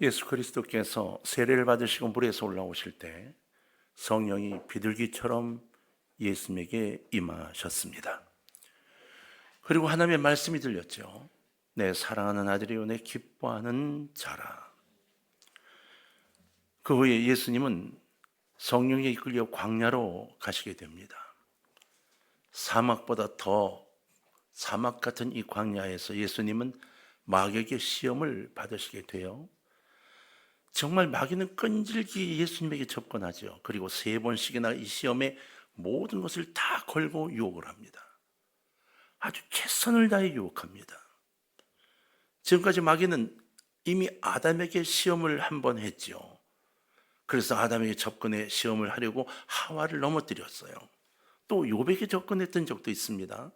예수 그리스도께서 세례를 받으시고 물에서 올라오실 때 성령이 비둘기처럼 예수님에게 임하셨습니다. 그리고 하나님의 말씀이 들렸죠. 내 사랑하는 아들이요 내 기뻐하는 자라. 그 후에 예수님은 성령에 이끌려 광야로 가시게 됩니다. 사막보다 더 사막 같은 이 광야에서 예수님은 마귀에게 시험을 받으시게 돼요. 정말 마귀는 끈질기게 예수님에게 접근하죠. 그리고 3번씩이나 이 시험에 모든 것을 다 걸고 유혹을 합니다. 아주 최선을 다해 유혹합니다. 지금까지 마귀는 이미 아담에게 시험을 한 번 했죠. 그래서 아담에게 접근해 시험을 하려고 하와를 넘어뜨렸어요. 또 욥에게 접근했던 적도 있습니다.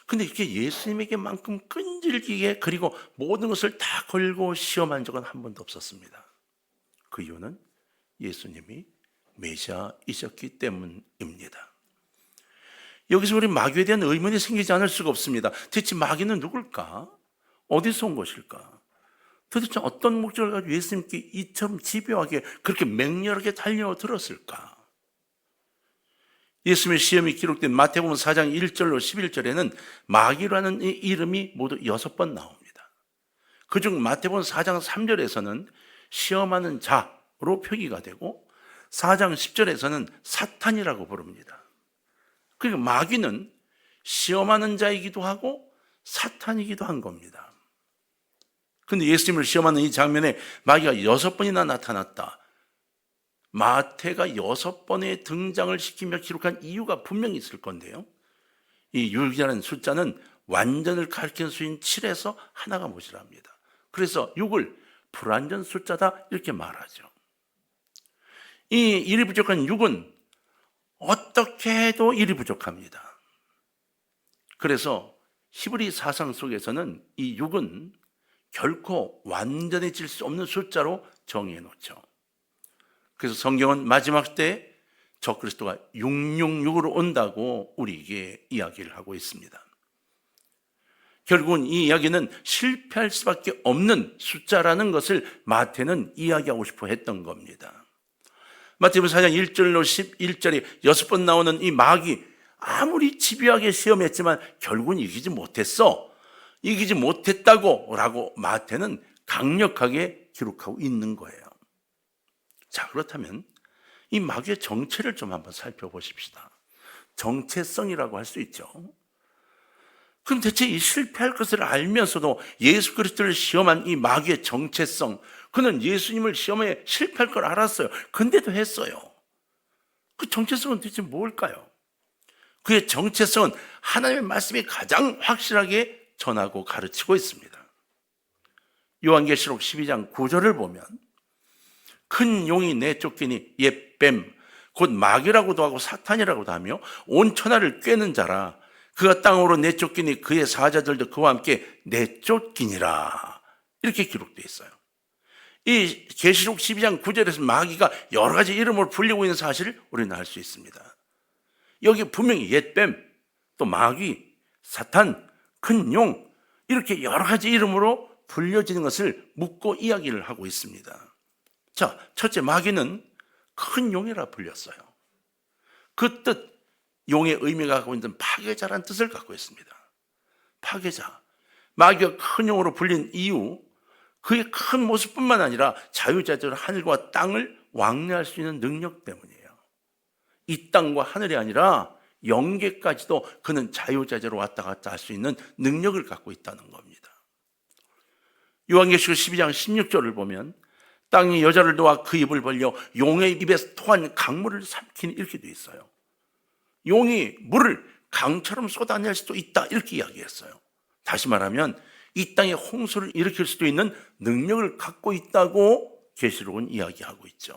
근데 이게 예수님에게만큼 끈질기게 그리고 모든 것을 다 걸고 시험한 적은 한 번도 없었습니다. 그 이유는 예수님이 메시아이셨기 때문입니다. 여기서 우리 마귀에 대한 의문이 생기지 않을 수가 없습니다. 대체 마귀는 누굴까? 어디서 온 것일까? 도대체 어떤 목적을 가지고 예수님께 이처럼 집요하게 그렇게 맹렬하게 달려들었을까? 예수님의 시험이 기록된 마태복음 4장 1절로 11절에는 마귀라는 이 이름이 모두 6번 나옵니다. 그중 마태복음 4장 3절에서는 시험하는 자로 표기가 되고 4장 10절에서는 사탄이라고 부릅니다. 그러니까 마귀는 시험하는 자이기도 하고 사탄이기도 한 겁니다. 근데 예수님을 시험하는 이 장면에 마귀가 6번이나 나타났다. 마태가 6번의 등장을 시키며 기록한 이유가 분명히 있을 건데요. 이 6이라는 숫자는 완전을 가리키는 수인 7에서 하나가 모자랍니다. 그래서 6을 불완전 숫자다 이렇게 말하죠. 이 1이 부족한 6은 어떻게 해도 1이 부족합니다. 그래서 히브리 사상 속에서는 이 6은 결코 완전해질 수 없는 숫자로 정의해 놓죠. 그래서 성경은 마지막 때 적그리스도가 666으로 온다고 우리에게 이야기를 하고 있습니다. 결국은 이 이야기는 실패할 수밖에 없는 숫자라는 것을 마태는 이야기하고 싶어 했던 겁니다. 마태복음 4장 1절로 11절에 6번 나오는 이 마귀, 아무리 집요하게 시험했지만 결국은 이기지 못했어. 이기지 못했다고 라고 마태는 강력하게 기록하고 있는 거예요. 자, 그렇다면 이 마귀의 정체를 좀 한번 살펴보십시다. 정체성이라고 할 수 있죠. 그럼 대체 이 실패할 것을 알면서도 예수 그리스도를 시험한 이 마귀의 정체성, 그는 예수님을 시험에 실패할 걸 알았어요. 근데도 했어요. 그 정체성은 대체 뭘까요? 그의 정체성은 하나님의 말씀이 가장 확실하게 전하고 가르치고 있습니다. 요한계시록 12장 9절을 보면 큰 용이 내쫓기니 옛 뱀, 곧 마귀라고도 하고 사탄이라고도 하며 온 천하를 꿰는 자라. 그가 땅으로 내쫓기니 그의 사자들도 그와 함께 내쫓기니라. 이렇게 기록되어 있어요. 이 계시록 12장 9절에서 마귀가 여러 가지 이름으로 불리고 있는 사실을 우리는 알 수 있습니다. 여기 분명히 옛뱀, 또 마귀, 사탄, 큰 용 이렇게 여러 가지 이름으로 불려지는 것을 묻고 이야기를 하고 있습니다. 자, 첫째 마귀는 큰 용이라 불렸어요. 그 뜻, 용의 의미가 갖고 있는 파괴자라는 뜻을 갖고 있습니다. 파괴자. 마귀가 큰 용으로 불린 이유, 그의 큰 모습뿐만 아니라 자유자재로 하늘과 땅을 왕래할 수 있는 능력 때문이에요. 이 땅과 하늘이 아니라 영계까지도 그는 자유자재로 왔다 갔다 할 수 있는 능력을 갖고 있다는 겁니다. 요한계시록 12장 16절을 보면 땅이 여자를 놓아 그 입을 벌려 용의 입에서 토한 강물을 삼키니 이렇게 되어 있어요. 용이 물을 강처럼 쏟아낼 수도 있다 이렇게 이야기했어요. 다시 말하면 이 땅에 홍수를 일으킬 수도 있는 능력을 갖고 있다고 계시록은 이야기하고 있죠.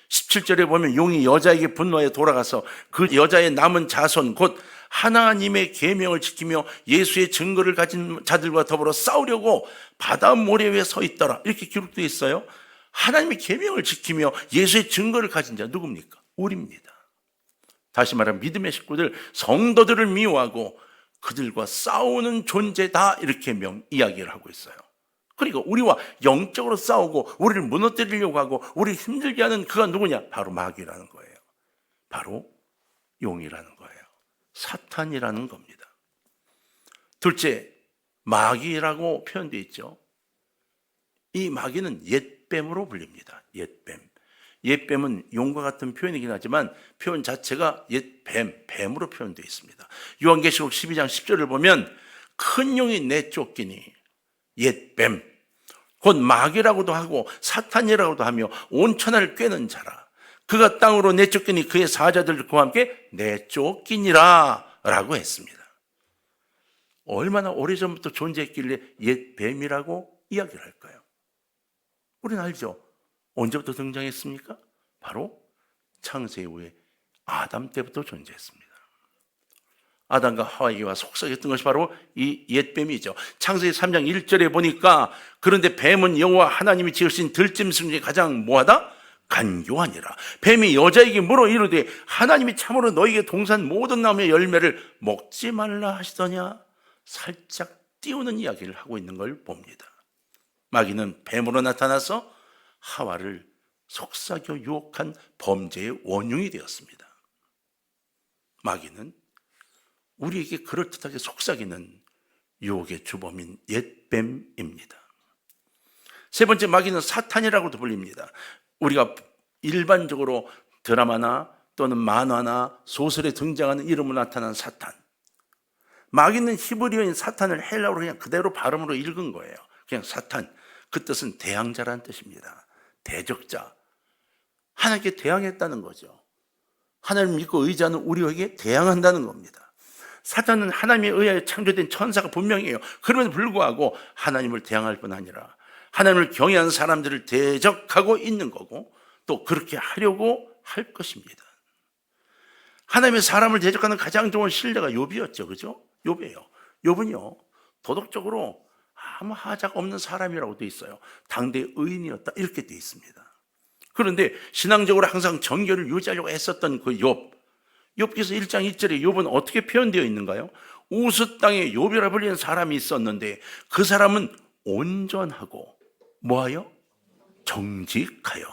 17절에 보면 용이 여자에게 분노하여 돌아가서 그 여자의 남은 자손 곧 하나님의 계명을 지키며 예수의 증거를 가진 자들과 더불어 싸우려고 바다 모래 위에 서 있더라 이렇게 기록되어 있어요. 하나님의 계명을 지키며 예수의 증거를 가진 자 누굽니까? 우리입니다. 다시 말하면 믿음의 식구들, 성도들을 미워하고 그들과 싸우는 존재다 이렇게 이야기를 하고 있어요. 그러니까 우리와 영적으로 싸우고 우리를 무너뜨리려고 하고 우리를 힘들게 하는 그가 누구냐? 바로 마귀라는 거예요. 바로 용이라는 거예요. 사탄이라는 겁니다. 둘째, 마귀라고 표현되어 있죠. 이 마귀는 옛뱀으로 불립니다. 옛뱀. 옛뱀은 용과 같은 표현이긴 하지만 표현 자체가 옛뱀, 뱀으로 표현되어 있습니다. 요한계시록 12장 10절을 보면 큰 용이 내쫓기니 옛뱀, 곧 마귀라고도 하고 사탄이라고도 하며 온 천하를 꿰는 자라. 그가 땅으로 내쫓기니 그의 사자들과 함께 내쫓기니라 라고 했습니다. 얼마나 오래전부터 존재했길래 옛뱀이라고 이야기를 할까요? 우리는 알죠. 언제부터 등장했습니까? 바로 창세 이후에 아담 때부터 존재했습니다. 아담과 하와에게와 속삭였던 것이 바로 이 옛뱀이죠. 창세기 3장 1절에 보니까 그런데 뱀은 여호와 하나님이 지으신 들짐승 중에 가장 뭐하다? 간교하니라. 뱀이 여자에게 물어 이르되 하나님이 참으로 너에게 동산 모든 나무의 열매를 먹지 말라 하시더냐? 살짝 띄우는 이야기를 하고 있는 걸 봅니다. 마귀는 뱀으로 나타나서 하와를 속삭여 유혹한 범죄의 원흉이 되었습니다. 마귀는 우리에게 그럴듯하게 속삭이는 유혹의 주범인 옛뱀입니다. 세 번째, 마귀는 사탄이라고도 불립니다. 우리가 일반적으로 드라마나 또는 만화나 소설에 등장하는 이름으로 나타난 사탄. 마귀는 히브리어인 사탄을 헬라어로 그냥 그대로 발음으로 읽은 거예요. 그냥 사탄. 그 뜻은 대항자라는 뜻입니다. 대적자. 하나님께 대항했다는 거죠. 하나님을 믿고 의지하는 우리에게 대항한다는 겁니다. 사탄은 하나님에 의하여 창조된 천사가 분명해요. 그럼에도 불구하고 하나님을 대항할 뿐 아니라 하나님을 경외하는 사람들을 대적하고 있는 거고 또 그렇게 하려고 할 것입니다. 하나님의 사람을 대적하는 가장 좋은 신뢰가 욥이었죠. 그죠? 욥이에요. 욥은요, 도덕적으로 아무 하자가 없는 사람이라고 되어 있어요. 당대의 의인이었다 이렇게 되어 있습니다. 그런데 신앙적으로 항상 정결을 유지하려고 애썼던 그 욥, 욥기서 1장 1절에 욥은 어떻게 표현되어 있는가요? 우스 땅에 욥이라 불리는 사람이 있었는데 그 사람은 온전하고 뭐하여? 정직하여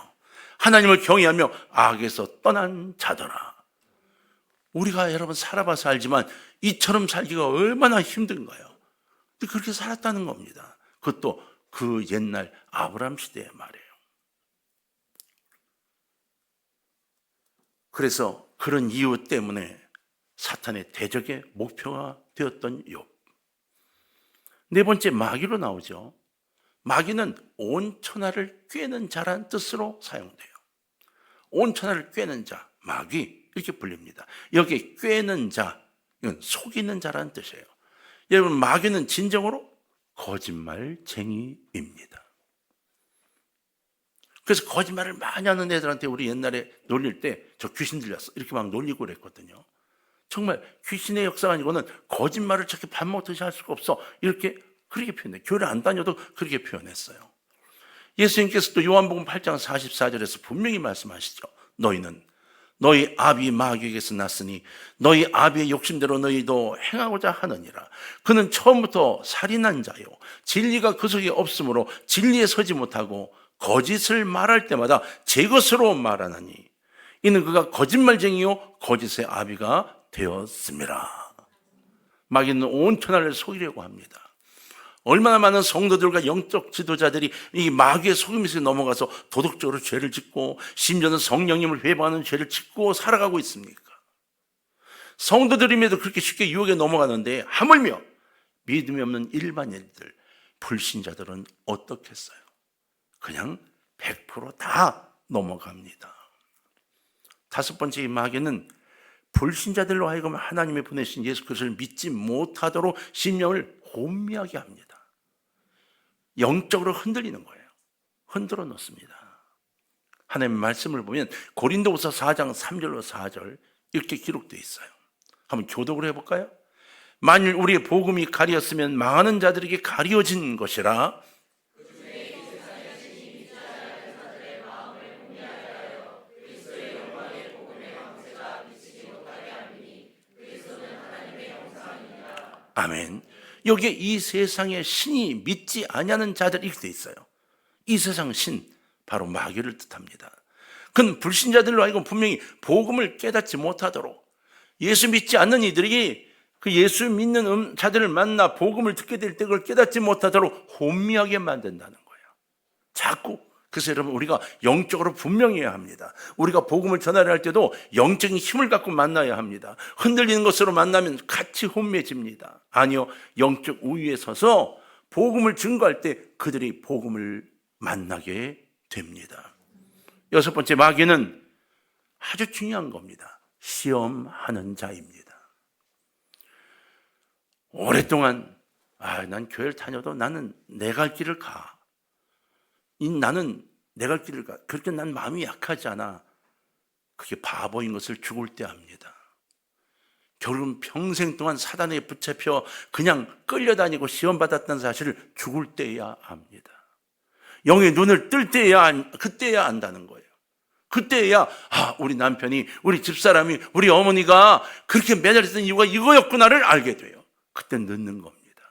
하나님을 경외하며 악에서 떠난 자더라. 우리가 여러분 살아봐서 알지만 이처럼 살기가 얼마나 힘든가요? 그렇게 살았다는 겁니다. 그것도 그 옛날 아브라함 시대의 말이에요. 그래서 그런 이유 때문에 사탄의 대적의 목표가 되었던 욥. 네 번째, 마귀로 나오죠. 마귀는 온 천하를 꿰는 자란 뜻으로 사용돼요. 온 천하를 꿰는 자, 마귀 이렇게 불립니다. 여기에 꿰는 자, 이건 속이는 자라는 뜻이에요. 여러분, 마귀는 진정으로 거짓말쟁이입니다. 그래서 거짓말을 많이 하는 애들한테 우리 옛날에 놀릴 때 저 귀신 들렸어 이렇게 막 놀리고 그랬거든요. 정말 귀신의 역사가 아니고는 거짓말을 저렇게 밥 먹듯이 할 수가 없어 이렇게 그렇게 표현해요. 교회를 안 다녀도 그렇게 표현했어요. 예수님께서 또 요한복음 8장 44절에서 분명히 말씀하시죠. 너희는 너희 아비 마귀에게서 났으니 너희 아비의 욕심대로 너희도 행하고자 하느니라. 그는 처음부터 살인한 자요 진리가 그 속에 없으므로 진리에 서지 못하고 거짓을 말할 때마다 제 것으로 말하나니 이는 그가 거짓말쟁이요 거짓의 아비가 되었음이라. 마귀는 온 천하를 속이려고 합니다. 얼마나 많은 성도들과 영적 지도자들이 이 마귀의 속임에 넘어가서 도덕적으로 죄를 짓고 심지어는 성령님을 회방하는 죄를 짓고 살아가고 있습니까? 성도들임에도 그렇게 쉽게 유혹에 넘어가는데 하물며 믿음이 없는 일반인들, 불신자들은 어떻겠어요? 그냥 100% 다 넘어갑니다. 다섯 번째, 이 마귀는 불신자들로 하여금 하나님이 보내신 예수 그리스도를 믿지 못하도록 심령을 혼미하게 합니다. 영적으로 흔들리는 거예요. 흔들어 놓습니다. 하나님의 말씀을 보면 고린도후서 4장 3절로 4절 이렇게 기록되어 있어요. 한번 교독을 해볼까요? 만일 우리의 복음이 가리었으면 망하는 자들에게 가리워진 것이라. 아멘. 여기에 이 세상의 신이 믿지 아니하는 자들 이렇게 돼 있어요. 이 세상 신, 바로 마귀를 뜻합니다. 그건 불신자들로 하여금 분명히 복음을 깨닫지 못하도록, 예수 믿지 않는 이들이 그 예수 믿는 자들을 만나 복음을 듣게 될 때 그걸 깨닫지 못하도록 혼미하게 만든다는 거예요. 자꾸. 그래서 여러분, 우리가 영적으로 분명해야 합니다. 우리가 복음을 전하려 할 때도 영적인 힘을 갖고 만나야 합니다. 흔들리는 것으로 만나면 같이 혼미해집니다. 아니요, 영적 우위에 서서 복음을 증거할 때 그들이 복음을 만나게 됩니다. 여섯 번째, 마귀는 아주 중요한 겁니다. 시험하는 자입니다. 오랫동안 난 교회를 다녀도 나는 내 갈 길을 가. 나는 내 갈 길을 가. 그렇게 난 마음이 약하지 않아. 그게 바보인 것을 죽을 때 압니다. 결국은 평생 동안 사단에 붙잡혀 그냥 끌려다니고 시험받았다는 사실을 죽을 때야 압니다. 영의 눈을 뜰 때야, 그때야 안다는 거예요. 그때야 우리 남편이, 우리 집사람이, 우리 어머니가 그렇게 매달렸던 이유가 이거였구나를 알게 돼요. 그때 늦는 겁니다.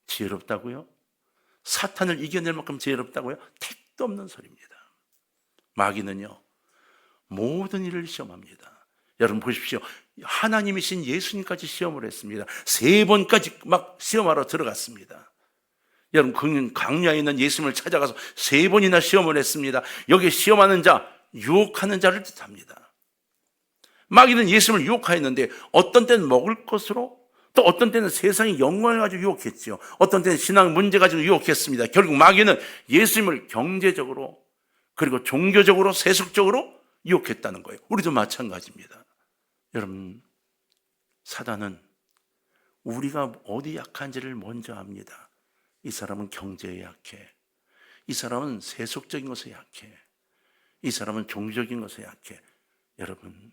지혜롭다고요? 사탄을 이겨낼 만큼 지혜롭다고요? 택도 없는 소리입니다. 마귀는요, 모든 일을 시험합니다. 여러분 보십시오. 하나님이신 예수님까지 시험을 했습니다. 3번까지 막 시험하러 들어갔습니다. 여러분, 광야에 있는 예수님을 찾아가서 3번이나 시험을 했습니다. 여기 시험하는 자, 유혹하는 자를 뜻합니다. 마귀는 예수님을 유혹하였는데 어떤 때는 먹을 것으로, 또 어떤 때는 세상의 영광을 가지고 유혹했지요. 어떤 때는 신앙 문제 가지고 유혹했습니다. 결국 마귀는 예수님을 경제적으로, 그리고 종교적으로, 세속적으로 유혹했다는 거예요. 우리도 마찬가지입니다. 여러분, 사단은 우리가 어디 약한지를 먼저 압니다. 이 사람은 경제에 약해. 이 사람은 세속적인 것에 약해. 이 사람은 종교적인 것에 약해. 여러분,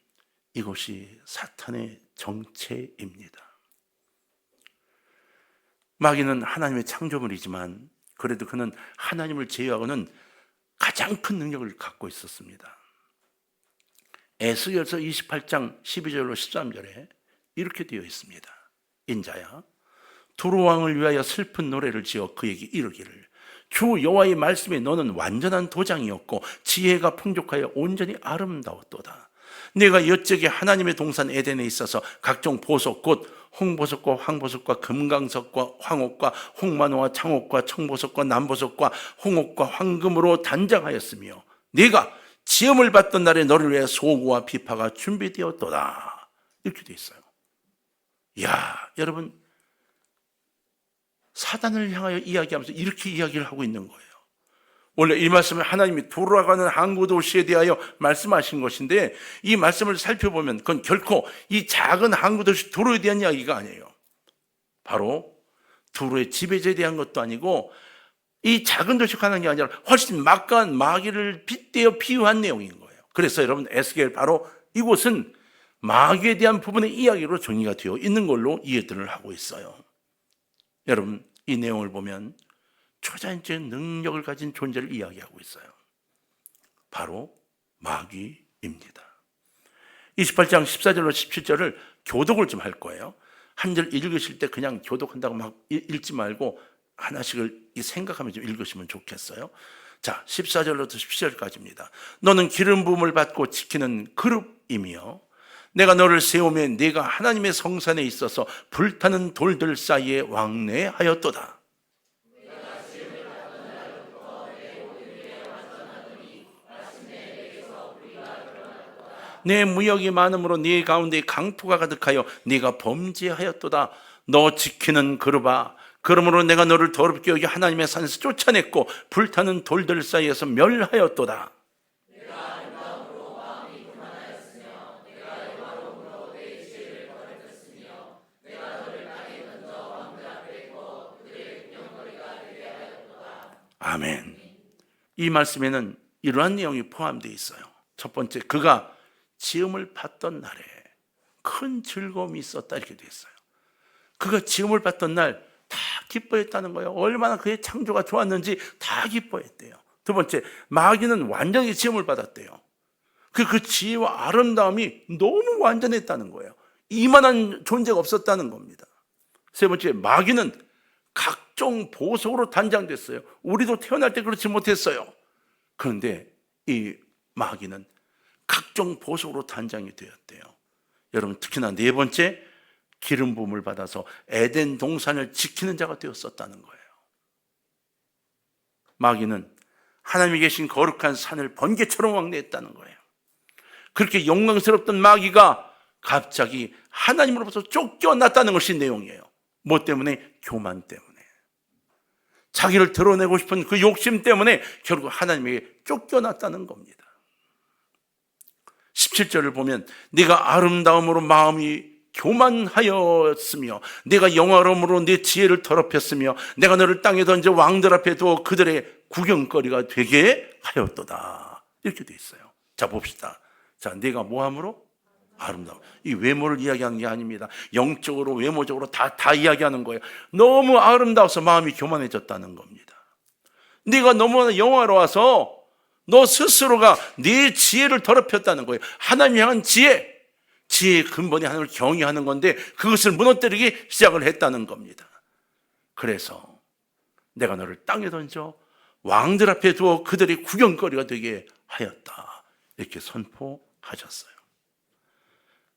이것이 사탄의 정체입니다. 마귀는 하나님의 창조물이지만 그래도 그는 하나님을 제외하고는 가장 큰 능력을 갖고 있었습니다. 에스겔서 28장 12절로 13절에 이렇게 되어 있습니다. 인자야, 두루 왕을 위하여 슬픈 노래를 지어 그에게 이르기를, 주 여호와의 말씀에 너는 완전한 도장이었고 지혜가 풍족하여 온전히 아름다웠도다. 내가 여쪽에 하나님의 동산 에덴에 있어서 각종 보석, 곧 홍보석과 황보석과 금강석과 황옥과 홍만호와 창옥과 청보석과 남보석과 홍옥과 황금으로 단장하였으며 네가 지음을 받던 날에 너를 위해 소고와 비파가 준비되었도다. 이렇게 돼 있어요. 이야, 여러분, 사단을 향하여 이야기하면서 이렇게 이야기를 하고 있는 거예요. 원래 이 말씀은 하나님이 돌아가는 항구 도시에 대하여 말씀하신 것인데, 이 말씀을 살펴보면 그건 결코 이 작은 항구 도시 두로에 대한 이야기가 아니에요. 바로 두로의 지배자에 대한 것도 아니고 이 작은 도시가 하는 게 아니라 훨씬 막강한 마귀를 빗대어 비유한 내용인 거예요. 그래서 여러분, 에스겔 바로 이곳은 마귀에 대한 부분의 이야기로 정의가 되어 있는 걸로 이해들을 하고 있어요. 여러분, 이 내용을 보면 초자연적인 능력을 가진 존재를 이야기하고 있어요. 바로 마귀입니다. 28장 14절로 17절을 교독을 좀 할 거예요. 한 절 읽으실 때 그냥 교독한다고 막 읽지 말고 하나씩을 생각하면 좀 읽으시면 좋겠어요. 자, 14절로부터 17절까지입니다. 너는 기름 부음을 받고 지키는 그룹이며 내가 너를 세우며 네가 하나님의 성산에 있어서 불타는 돌들 사이에 왕래하였도다. 내 무역이 많음으로 네 가운데 강포가 가득하여 네가 범죄하였도다. 너 지키는 그룹아, 그러므로 내가 너를 더럽게 여겨 하나님의 산에서 쫓아냈고 불타는 돌들 사이에서 멸하였도다. 아멘. 이 말씀에는 이러한 내용이 포함되어 있어요. 첫 번째, 그가 지음을 받던 날에 큰 즐거움이 있었다, 이렇게 되어 있어요. 그가 지음을 받던 날 다 기뻐했다는 거예요. 얼마나 그의 창조가 좋았는지 다 기뻐했대요. 두 번째, 마귀는 완전히 지음을 받았대요. 그 지혜와 아름다움이 너무 완전했다는 거예요. 이만한 존재가 없었다는 겁니다. 세 번째, 마귀는 각종 보석으로 단장됐어요. 우리도 태어날 때 그렇지 못했어요. 그런데 이 마귀는 각종 보석으로 단장이 되었대요. 여러분, 특히나 네 번째, 기름 부음을 받아서 에덴 동산을 지키는 자가 되었었다는 거예요. 마귀는 하나님이 계신 거룩한 산을 번개처럼 왕래했다는 거예요. 그렇게 영광스럽던 마귀가 갑자기 하나님으로부터 쫓겨났다는 것이 내용이에요. 뭐 때문에? 교만 때문에. 자기를 드러내고 싶은 그 욕심 때문에 결국 하나님에게 쫓겨났다는 겁니다. 17절을 보면 네가 아름다움으로 마음이 교만하였으며 내가 영화로움으로 네 지혜를 더럽혔으며 내가 너를 땅에 던져 왕들 앞에 두어 그들의 구경거리가 되게 하였도다. 이렇게 돼 있어요. 자, 봅시다. 자, 내가 뭐함으로? 아름다움. 이 외모를 이야기하는 게 아닙니다. 영적으로 외모적으로 다 이야기하는 거예요. 너무 아름다워서 마음이 교만해졌다는 겁니다. 네가 너무나 영화로워서 너 스스로가 네 지혜를 더럽혔다는 거예요. 하나님 향한 지혜의 근본이 하나님을 경외하는 건데 그것을 무너뜨리기 시작을 했다는 겁니다. 그래서 내가 너를 땅에 던져 왕들 앞에 두어 그들의 구경거리가 되게 하였다. 이렇게 선포하셨어요.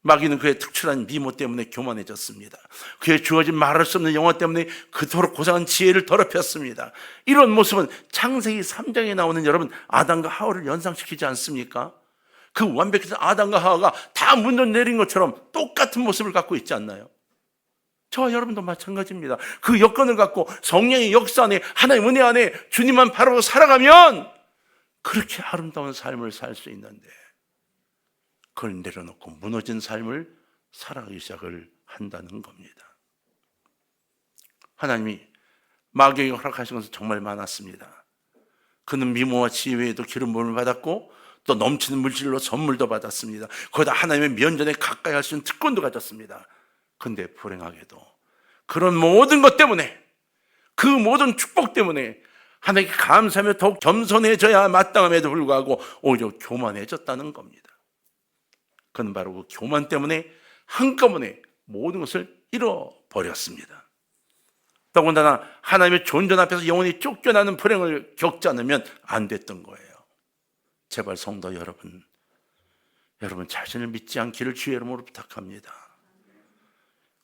마귀는 그의 특출한 미모 때문에 교만해졌습니다. 그의 주어진 말할 수 없는 영화 때문에 그토록 고상한 지혜를 더럽혔습니다. 이런 모습은 창세기 3장에 나오는 여러분 아담과 하와를 연상시키지 않습니까? 그 완벽한 아담과 하와가 다 문전 내린 것처럼 똑같은 모습을 갖고 있지 않나요? 저와 여러분도 마찬가지입니다. 그 여건을 갖고 성령의 역사 안에 하나님의 은혜 안에 주님만 바라보고 살아가면 그렇게 아름다운 삶을 살 수 있는데 그걸 내려놓고 무너진 삶을 살아가기 시작을 한다는 겁니다. 하나님이 마귀에게 허락하신 것은 정말 많았습니다. 그는 미모와 지혜 외에도 기름 부음을 받았고 또 넘치는 물질로 선물도 받았습니다. 거기다 하나님의 면전에 가까이 할 수 있는 특권도 가졌습니다. 그런데 불행하게도 그런 모든 것 때문에 그 모든 축복 때문에 하나님께 감사하며 더욱 겸손해져야 마땅함에도 불구하고 오히려 교만해졌다는 겁니다. 그는 바로 그 교만 때문에 한꺼번에 모든 것을 잃어버렸습니다. 더군다나 하나님의 존전 앞에서 영원히 쫓겨나는 불행을 겪지 않으면 안 됐던 거예요. 제발 성도 여러분 자신을 믿지 않기를 주의 이름으로 부탁합니다.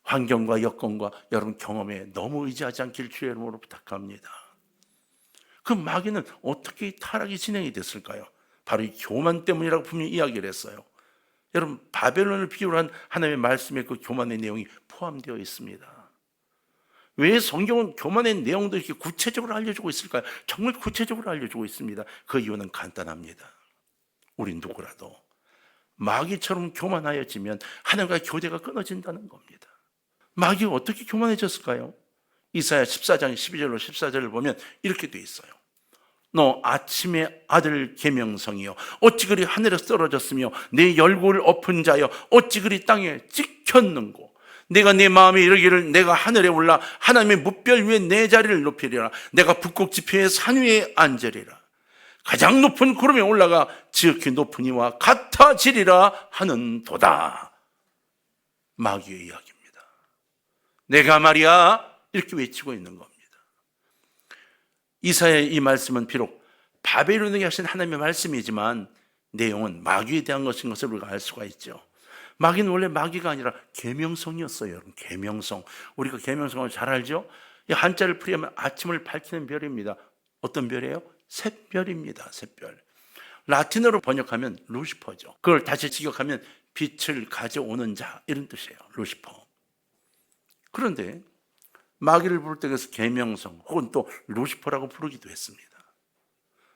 환경과 여건과 여러분 경험에 너무 의지하지 않기를 주의 이름으로 부탁합니다. 그 마귀는 어떻게 이 타락이 진행이 됐을까요? 바로 이 교만 때문이라고 분명히 이야기를 했어요. 여러분 바벨론을 비유로 한 하나님의 말씀에 그 교만의 내용이 포함되어 있습니다. 왜 성경은 교만의 내용도 이렇게 구체적으로 알려주고 있을까요? 정말 구체적으로 알려주고 있습니다. 그 이유는 간단합니다. 우리 누구라도 마귀처럼 교만하여지면 하나님과의 교제가 끊어진다는 겁니다. 마귀가 어떻게 교만해졌을까요? 이사야 14장 12절로 14절을 보면 이렇게 돼 있어요. 너 아침의 아들 계명성이여 어찌 그리 하늘에서 떨어졌으며 내 열국을 엎은 자여 어찌 그리 땅에 찍혔는고 내가 내 마음에 이르기를 내가 하늘에 올라 하나님의 뭇별 위에 내 자리를 높이리라 내가 북극 지표의 산 위에 앉으리라 가장 높은 구름에 올라가 지극히 높은 이와 같아지리라 하는 도다. 마귀의 이야기입니다. 내가 말이야 이렇게 외치고 있는 겁니다. 이사야의 이 말씀은 비록 바벨론에게 하신 하나님의 말씀이지만 내용은 마귀에 대한 것인 것을 우리가 알 수가 있죠. 마귀는 원래 마귀가 아니라 계명성이었어요. 여러분 계명성. 우리가 계명성을 잘 알죠? 이 한자를 풀이하면 아침을 밝히는 별입니다. 어떤 별이에요? 샛별입니다. 샛별. 라틴어로 번역하면 루시퍼죠. 그걸 다시 직역하면 빛을 가져오는 자 이런 뜻이에요. 루시퍼. 그런데 마귀를 부를 때 그래서 계명성 혹은 또 루시퍼라고 부르기도 했습니다.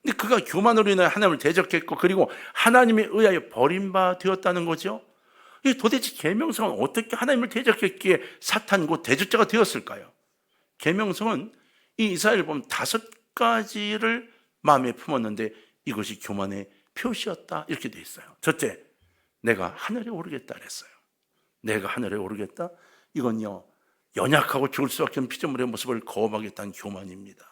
근데 그가 교만으로 인하여 하나님을 대적했고 그리고 하나님에 의하여 버림바 되었다는 거죠. 도대체 계명성은 어떻게 하나님을 대적했기에 사탄 곧 대적자가 되었을까요? 계명성은 이 이사야를 보면 5가지를 마음에 품었는데 이것이 교만의 표시였다 이렇게 돼 있어요. 첫째, 내가 하늘에 오르겠다 그랬어요. 내가 하늘에 오르겠다? 이건요 연약하고 죽을 수밖에 없는 피조물의 모습을 거부하겠다는 교만입니다.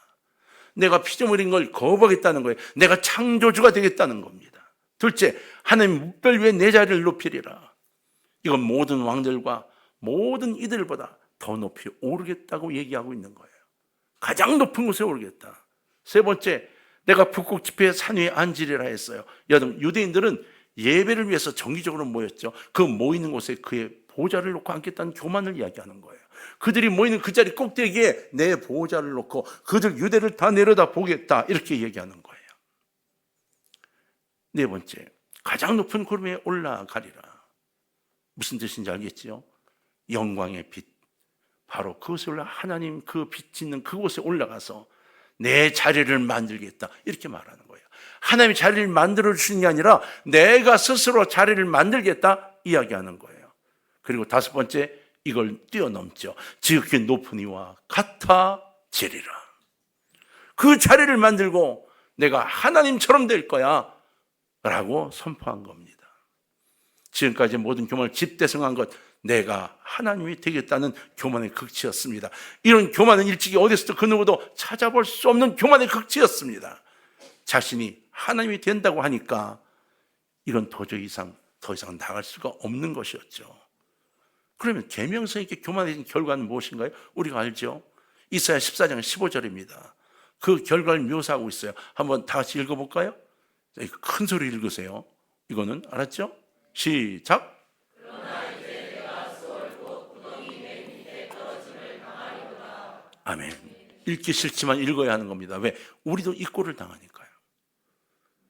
내가 피조물인 걸 거부하겠다는 거예요. 내가 창조주가 되겠다는 겁니다. 둘째, 하나님 뭇별 위에 내 자리를 높이리라. 이건 모든 왕들과 모든 이들보다 더 높이 오르겠다고 얘기하고 있는 거예요. 가장 높은 곳에 오르겠다. 세 번째, 내가 북극 지폐의 산 위에 앉으리라 했어요. 여러분, 유대인들은 예배를 위해서 정기적으로 모였죠. 그 모이는 곳에 그의 보좌를 놓고 앉겠다는 교만을 이야기하는 거예요. 그들이 모이는 그 자리 꼭대기에 내 보좌를 놓고 그들 유대를 다 내려다 보겠다, 이렇게 얘기하는 거예요. 네 번째, 가장 높은 구름에 올라가리라. 무슨 뜻인지 알겠지요? 영광의 빛, 바로 그곳에 올라 하나님 그 빛 있는 그곳에 올라가서 내 자리를 만들겠다, 이렇게 말하는 거예요. 하나님이 자리를 만들어 주시는 게 아니라 내가 스스로 자리를 만들겠다 이야기하는 거예요. 그리고 다섯 번째, 이걸 뛰어넘죠. 지극히 높은 이와 같아지리라. 그 자리를 만들고 내가 하나님처럼 될 거야 라고 선포한 겁니다. 지금까지 모든 교만을 집대성한 것, 내가 하나님이 되겠다는 교만의 극치였습니다. 이런 교만은 일찍이 어디서도 그 누구도 찾아볼 수 없는 교만의 극치였습니다. 자신이 하나님이 된다고 하니까 이건 도저히 더 이상 나갈 수가 없는 것이었죠. 그러면 계명성있게 교만해진 결과는 무엇인가요? 우리가 알죠. 이사야 14장 15절입니다. 그 결과를 묘사하고 있어요. 한번 다 같이 읽어볼까요? 큰 소리 읽으세요. 이거는 알았죠? 시작. 아멘. 읽기 싫지만 읽어야 하는 겁니다. 왜? 우리도 이 꼴을 당하니까요.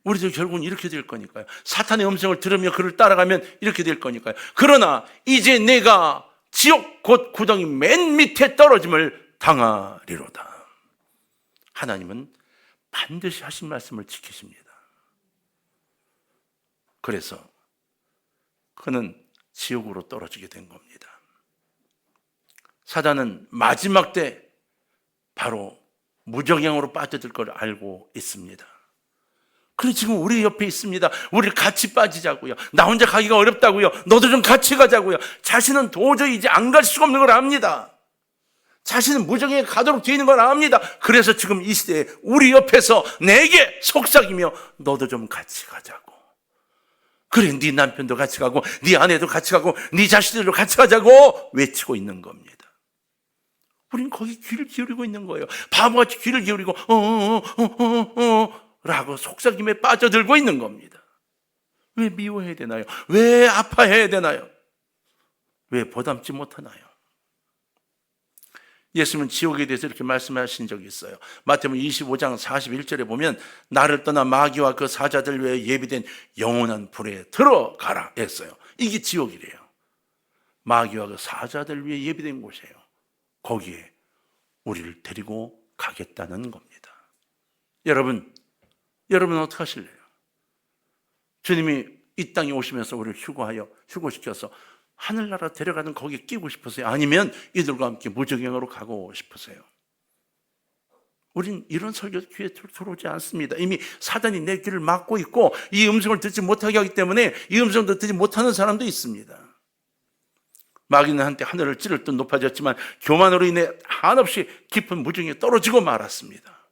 우리도 결국은 이렇게 될 거니까요. 사탄의 음성을 들으며 그를 따라가면 이렇게 될 거니까요. 그러나 이제 내가 지옥 곧 구덩이 맨 밑에 떨어짐을 당하리로다. 하나님은 반드시 하신 말씀을 지키십니다. 그래서 그는 지옥으로 떨어지게 된 겁니다. 사단은 마지막 때 바로 무정향으로 빠져들 걸 알고 있습니다. 그래, 지금 우리 옆에 있습니다. 우리 같이 빠지자고요. 나 혼자 가기가 어렵다고요. 너도 좀 같이 가자고요. 자신은 도저히 이제 안 갈 수가 없는 걸 압니다. 자신은 무정에 가도록 되어 있는 걸 압니다. 그래서 지금 이 시대에 우리 옆에서 내게 속삭이며 너도 좀 같이 가자고. 그래, 네 남편도 같이 가고 네 아내도 같이 가고 네 자식들도 같이 가자고 외치고 있는 겁니다. 우린 거기 귀를 기울이고 있는 거예요. 바보같이 귀를 기울이고 라고 속삭임에 빠져들고 있는 겁니다. 왜 미워해야 되나요? 왜 아파해야 되나요? 왜 보담지 못하나요? 예수님은 지옥에 대해서 이렇게 말씀하신 적이 있어요. 마태복음 25장 41절에 보면 나를 떠나 마귀와 그 사자들 위해 예비된 영원한 불에 들어가라 했어요. 이게 지옥이래요. 마귀와 그 사자들 위해 예비된 곳이에요. 거기에 우리를 데리고 가겠다는 겁니다. 여러분 어떻게 하실래요? 주님이 이 땅에 오시면서 우리를 휴고시켜서 하늘나라 데려가는 거기에 끼고 싶으세요? 아니면 이들과 함께 무적행으로 가고 싶으세요? 우린 이런 설교 귀에 들어오지 않습니다. 이미 사단이 내 귀를 막고 있고 이 음성을 듣지 못하게 하기 때문에 이 음성도 듣지 못하는 사람도 있습니다. 마귀는 한때 하늘을 찌를 듯 높아졌지만 교만으로 인해 한없이 깊은 무정에 떨어지고 말았습니다.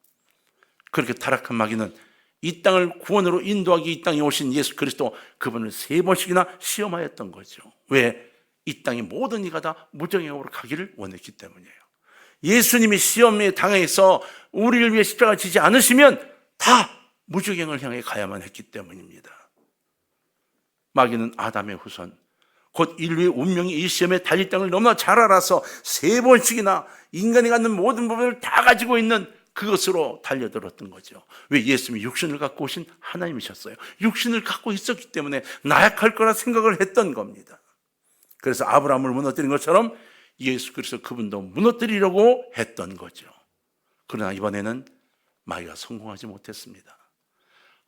그렇게 타락한 마귀는 이 땅을 구원으로 인도하기 이 땅에 오신 예수 그리스도, 그분을 3번씩이나 시험하였던 거죠. 왜? 이 땅의 모든 이가 다 무정행으로 가기를 원했기 때문이에요. 예수님이 시험에 당해서 우리를 위해 십자가 지지 않으시면 다 무정행을 향해 가야만 했기 때문입니다. 마귀는 아담의 후손, 곧 인류의 운명이 이 시험에 달릴 땅을 너무나 잘 알아서 3번씩이나 인간이 갖는 모든 부분을 다 가지고 있는 그것으로 달려들었던 거죠. 왜? 예수님이 육신을 갖고 오신 하나님이셨어요. 육신을 갖고 있었기 때문에 나약할 거라 생각을 했던 겁니다. 그래서 아브라함을 무너뜨린 것처럼 예수 그리스도 그분도 무너뜨리려고 했던 거죠. 그러나 이번에는 마귀가 성공하지 못했습니다.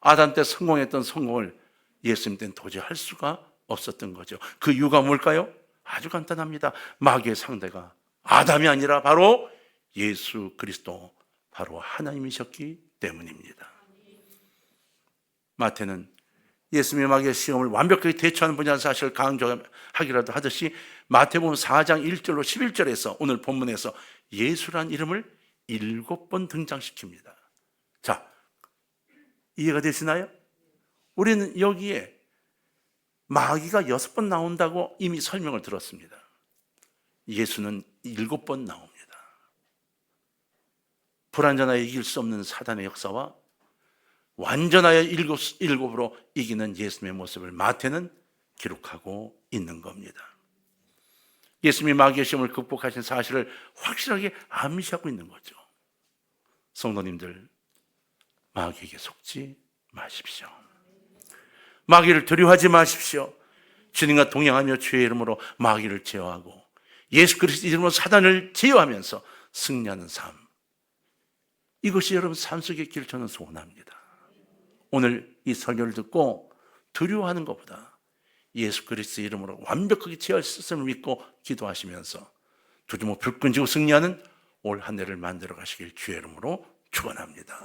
아담 때 성공했던 성공을 예수님 때는 도저히 할 수가 없었던 거죠. 그 이유가 뭘까요? 아주 간단합니다. 마귀의 상대가 아담이 아니라 바로 예수 그리스도, 바로 하나님이셨기 때문입니다. 마태는 예수님의 마귀의 시험을 완벽하게 대처하는 분야의 사실을 강조하기라도 하듯이 마태복음 4장 1절로 11절에서 오늘 본문에서 예수란 이름을 7번 등장시킵니다. 자, 이해가 되시나요? 우리는 여기에 마귀가 6번 나온다고 이미 설명을 들었습니다. 예수는 7번 나옵니다. 불완전하여 이길 수 없는 사단의 역사와 완전하여 일곱으로 이기는 예수님의 모습을 마태는 기록하고 있는 겁니다. 예수님이 마귀의 시험을 극복하신 사실을 확실하게 암시하고 있는 거죠. 성도님들, 마귀에게 속지 마십시오. 마귀를 두려워하지 마십시오. 주님과 동행하며 주의 이름으로 마귀를 제어하고 예수 그리스도 이름으로 사단을 제어하면서 승리하는 삶, 이것이 여러분 삶 속의 길 저는 소원합니다. 오늘 이 설교를 듣고 두려워하는 것보다 예수 그리스도 이름으로 완벽하게 제어할 수 있음을 믿고 기도하시면서 두주모 불끈지고 승리하는 올 한 해를 만들어 가시길 주의 이름으로 축원합니다.